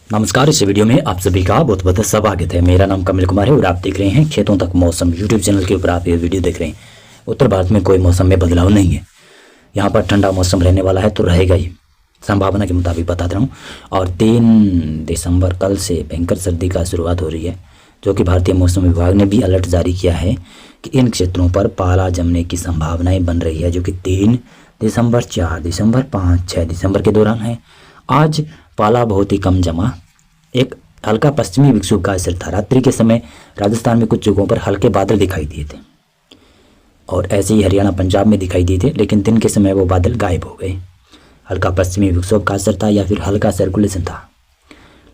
नमस्कार। इस वीडियो में आप सभी का बहुत बहुत स्वागत है। मेरा नाम कमल कुमार है और आप देख रहे हैं खेतों तक मौसम यूट्यूब चैनल के ऊपर आप ये वीडियो देख रहे हैं। उत्तर भारत में कोई मौसम में बदलाव नहीं है। यहाँ पर ठंडा मौसम रहने वाला है तो रहेगा ही, संभावना के मुताबिक बता रहा हूँ। और 3 दिसंबर कल से भयंकर सर्दी का शुरुआत हो रही है, जो कि भारतीय मौसम विभाग ने भी अलर्ट जारी किया है कि इन क्षेत्रों पर पाला जमने की संभावनाएं बन रही है, जो कि 3 दिसंबर, 4 दिसंबर, 5, 6 दिसंबर के दौरान है। आज पाला बहुत ही कम जमा, एक हल्का पश्चिमी विक्षोभ का असर था। रात्रि के समय राजस्थान में कुछ जगहों पर हल्के बादल दिखाई दिए थे और ऐसे ही हरियाणा पंजाब में दिखाई दिए थे, लेकिन दिन के समय वो बादल गायब हो गए। हल्का पश्चिमी विक्षोभ का असर था या फिर हल्का सर्कुलेशन था।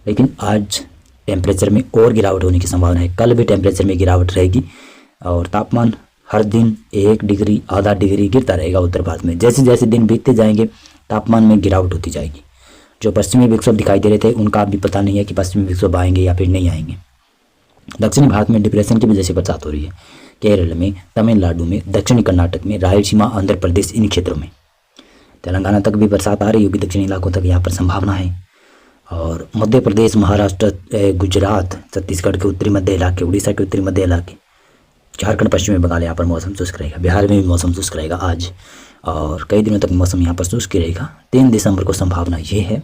लेकिन आज टेम्परेचर में और गिरावट होने की संभावना है। कल भी टेम्परेचर में गिरावट रहेगी और तापमान हर दिन 1 डिग्री आधा डिग्री गिरता रहेगा उत्तर भारत में। जैसे जैसे दिन बीतते जाएंगे तापमान में गिरावट होती जाएगी। जो पश्चिमी विक्षोभ दिखाई दे रहे थे उनका अभी पता नहीं है कि पश्चिमी विक्षोभ आएंगे या फिर नहीं आएंगे। दक्षिणी भारत में डिप्रेशन की वजह से बरसात हो रही है। केरल में, तमिलनाडु में, दक्षिणी कर्नाटक में, रायलसीमा, आंध्र प्रदेश, इन क्षेत्रों में। तेलंगाना तक भी बरसात आ रही होगी, दक्षिणी इलाकों तक यहाँ पर संभावना है। और मध्य प्रदेश, महाराष्ट्र, गुजरात, छत्तीसगढ़ के उत्तरी मध्य इलाके, उड़ीसा के उत्तरी मध्य इलाके, झारखंड, पश्चिमी बंगाल, यहाँ पर मौसम शुष्क रहेगा। बिहार में भी मौसम शुष्क रहेगा आज और कई दिनों तक मौसम यहाँ पर शुष्क रहेगा। 3 दिसंबर को संभावना ये है।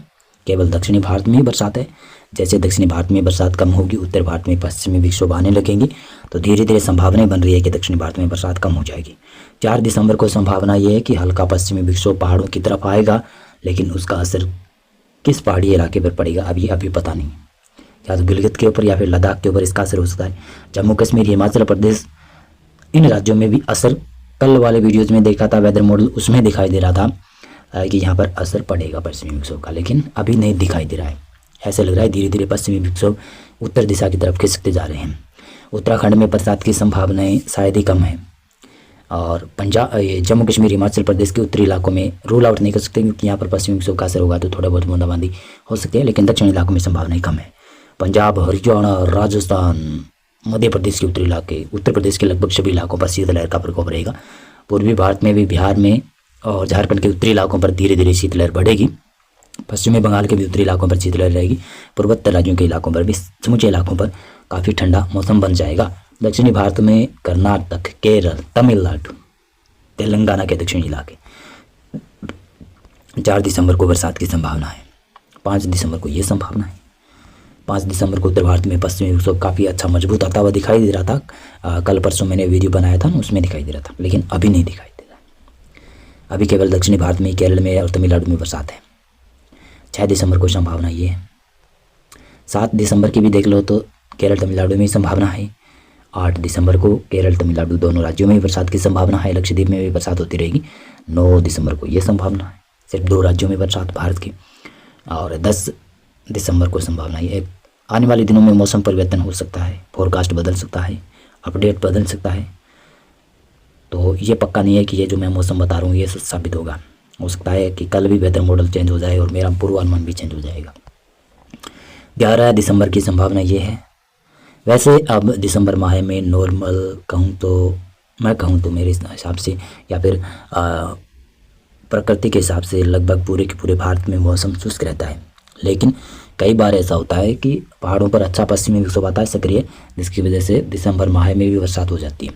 केवल दक्षिणी भारत में ही बरसात है। जैसे दक्षिणी भारत में बरसात कम होगी, उत्तर भारत में पश्चिमी विक्षोभ आने लगेंगी, तो धीरे धीरे संभावनाएं बन रही है कि दक्षिणी भारत में बरसात कम हो जाएगी। 4 दिसंबर को संभावना ये है कि हल्का पश्चिमी विक्षोभ पहाड़ों की तरफ आएगा, लेकिन उसका असर किस पहाड़ी इलाके पर पड़ेगा अभी पता नहीं। या तो गिलगित के ऊपर या फिर लद्दाख के ऊपर इसका असर हो सकता है। जम्मू कश्मीर, हिमाचल प्रदेश, इन राज्यों में भी असर कल वाले वीडियोज़ में देखा था वेदर मॉडल, उसमें दिखाई दे रहा था कि यहाँ पर असर पड़ेगा पश्चिमी विक्षोभ का, लेकिन अभी नहीं दिखाई दे रहा है। ऐसे लग रहा है धीरे धीरे पश्चिमी विक्षोभ उत्तर दिशा की तरफ खिसकते जा रहे हैं। उत्तराखंड में बरसात की संभावनाएं शायद ही कम है और पंजाब, जम्मू कश्मीर, हिमाचल प्रदेश के उत्तरी इलाकों में रूल आउट नहीं कर सकते क्योंकि यहाँ पर पश्चिमी विक्षोभ का असर होगा तो थोड़ा बहुत बूंदाबांदी हो सकती है, लेकिन दक्षिणी इलाकों में संभावनाएं कम है। पंजाब, हरियाणा, राजस्थान, मध्य प्रदेश के उत्तरी इलाके, उत्तर प्रदेश के लगभग सभी इलाकों पर शीतलहर का प्रकोप रहेगा। पूर्वी भारत में भी, बिहार में और झारखंड के उत्तरी इलाकों पर धीरे धीरे शीतलहर बढ़ेगी। पश्चिमी बंगाल के भी उत्तरी इलाकों पर शीतलहर रहेगी। पूर्वोत्तर राज्यों के इलाकों पर भी, समूचे इलाकों पर काफ़ी ठंडा मौसम बन जाएगा। दक्षिणी भारत में कर्नाटक, केरल, तमिलनाडु, तेलंगाना के दक्षिणी इलाके 4 दिसंबर को बरसात की संभावना है। 5 दिसंबर को ये संभावना है। 5 दिसंबर को उत्तर भारत में पश्चिमी विक्षोभ काफ़ी अच्छा मजबूत आता हुआ दिखाई दे रहा था। कल परसों मैंने वीडियो बनाया था, उसमें दिखाई दे रहा था, लेकिन अभी नहीं दिखाई दे रहा। अभी केवल दक्षिणी भारत में, केरल में और तमिलनाडु में बरसात है। 6 दिसंबर को संभावना ये है। 7 दिसंबर की भी देख लो तो केरल, तमिलनाडु में संभावना है। 8 दिसंबर को केरल, तमिलनाडु दोनों राज्यों में भी बरसात की संभावना है। लक्षद्वीप में भी बरसात होती रहेगी। 9 दिसंबर को ये संभावना है, सिर्फ 2 राज्यों में बरसात भारत की। और 10 दिसंबर को संभावना ये। आने वाले दिनों में मौसम परिवर्तन हो सकता है, फोरकास्ट बदल सकता है, अपडेट बदल सकता है, तो ये पक्का नहीं है कि ये जो मैं मौसम बता रहा हूँ ये सच साबित होगा। हो सकता है कि कल भी वेदर मॉडल चेंज हो जाए और मेरा पूर्वानुमान भी चेंज हो जाएगा। 11 दिसंबर की संभावना ये है। वैसे अब दिसंबर माह में नॉर्मल मैं कहूँ तो मेरे हिसाब से या फिर प्रकृति के हिसाब से लगभग पूरे के पूरे भारत में मौसम शुष्क रहता है, लेकिन कई बार ऐसा होता है कि पहाड़ों पर अच्छा पश्चिमी विक्षोभ आता है सक्रिय, जिसकी वजह से दिसंबर माह में भी बरसात हो जाती है।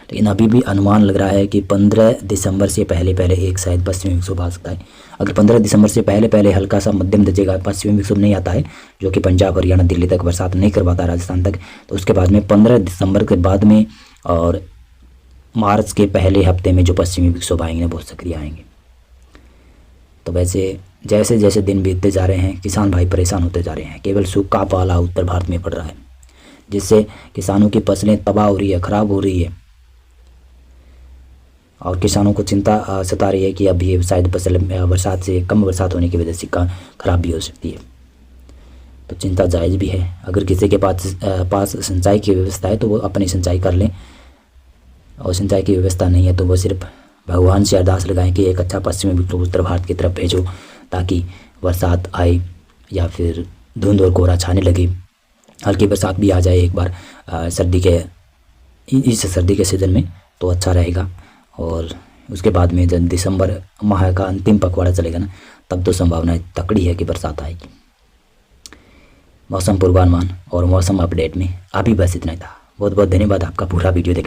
लेकिन अभी भी अनुमान लग रहा है कि 15 दिसंबर से पहले पहले एक शायद पश्चिमी विक्षोभ आ सकता है। अगर 15 दिसंबर से पहले पहले हल्का सा मध्यम दर्जे का पश्चिमी विक्षोभ नहीं आता है, जो कि पंजाब, हरियाणा, दिल्ली तक बरसात नहीं करवाता, राजस्थान तक, तो उसके बाद में 15 दिसंबर के बाद में और मार्च के पहले हफ्ते में जो पश्चिमी विक्षोभ आएंगे बहुत सक्रिय आएंगे। तो वैसे जैसे जैसे दिन बीतते जा रहे हैं किसान भाई परेशान होते जा रहे हैं। केवल सूखा पाला उत्तर भारत में पड़ रहा है, जिससे किसानों की फसलें तबाह हो रही है, ख़राब हो रही है और किसानों को चिंता सता रही है कि अब ये शायद फसल बरसात से, कम बरसात होने की वजह से खराब भी हो सकती है। तो चिंता जायज़ भी है। अगर किसी के पास सिंचाई की व्यवस्था है तो वो अपनी सिंचाई कर लें, और सिंचाई की व्यवस्था नहीं है तो वो सिर्फ भगवान से अरदास लगाएं कि एक अच्छा पश्चिमी विक्षोभ उत्तर भारत की तरफ भेजो ताकि बरसात आए या फिर धुंध और कोहरा छाने लगे, हल्की बरसात भी आ जाए एक बार इस सर्दी के सीज़न में, तो अच्छा रहेगा। और उसके बाद में जब दिसंबर माह का अंतिम पखवाड़ा चलेगा ना, तब तो संभावना तकड़ी है कि बरसात आएगी। मौसम पूर्वानुमान और मौसम अपडेट में अभी बस इतना ही था। बहुत बहुत धन्यवाद आपका पूरा वीडियो देख